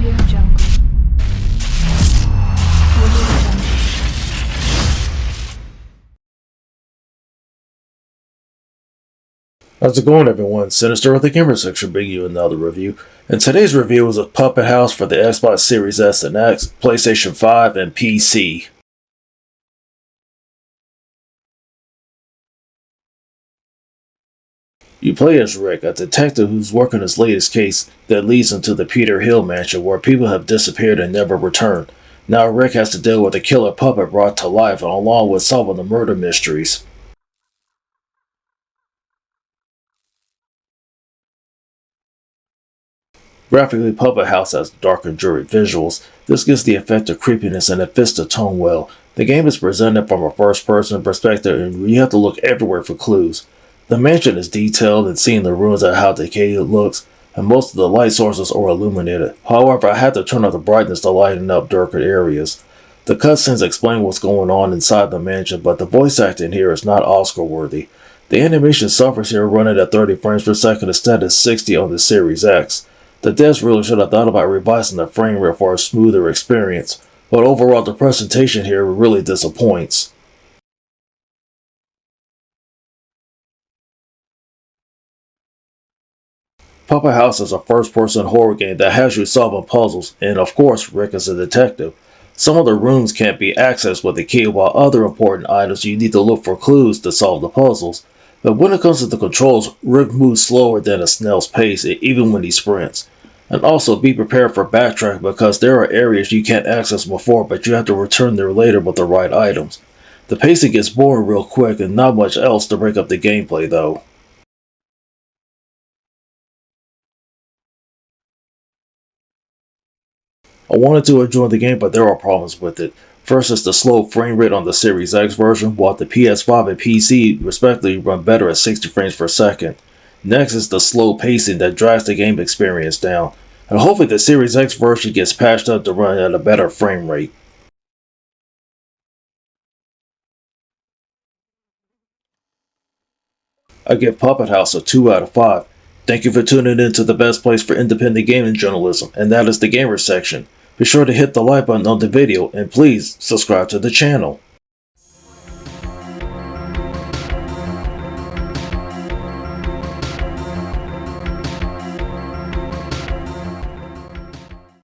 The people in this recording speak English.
Audio Jungle. Audio Jungle. How's it going, everyone? Sinister with the Gamer Section bringing you another review. And today's review is of Puppet House for the Xbox Series S and X, PlayStation 5, and PC. You play as Rick, a detective who's working his latest case that leads him to the TARHEEL mansion where people have disappeared and never returned. Now Rick has to deal with a killer puppet brought to life and along with solving the murder mysteries. Graphically, Puppet House has dark and dreary visuals. This gives the effect of creepiness and it fits the tone well. The game is presented from a first-person perspective and you have to look everywhere for clues. The mansion is detailed and seeing the ruins and how decayed it looks, and most of the light sources are illuminated. However, I had to turn up the brightness to lighten up darker areas. The cutscenes explain what's going on inside the mansion, but the voice acting here is not Oscar-worthy. The animation suffers here, running at 30 frames per second instead of 60 on the Series X. The devs really should have thought about revising the frame rate for a smoother experience, but overall the presentation here really disappoints. Puppet House is a first-person horror game that has you solving puzzles, and of course Rick is a detective. Some of the rooms can't be accessed with a key, while other important items you need to look for clues to solve the puzzles. But when it comes to the controls, Rick moves slower than a snail's pace, even when he sprints. And also be prepared for backtrack because there are areas you can't access before but you have to return there later with the right items. The pacing gets boring real quick and not much else to break up the gameplay though. I wanted to enjoy the game but there are problems with it. First is the slow frame rate on the Series X version, while the PS5 and PC respectively run better at 60 frames per second. Next is the slow pacing that drags the game experience down, and hopefully the Series X version gets patched up to run at a better frame rate. I give Puppet House a 2 out of 5. Thank you for tuning in to the best place for independent gaming journalism, and that is the Gamer Section. Be sure to hit the like button on the video and please subscribe to the channel.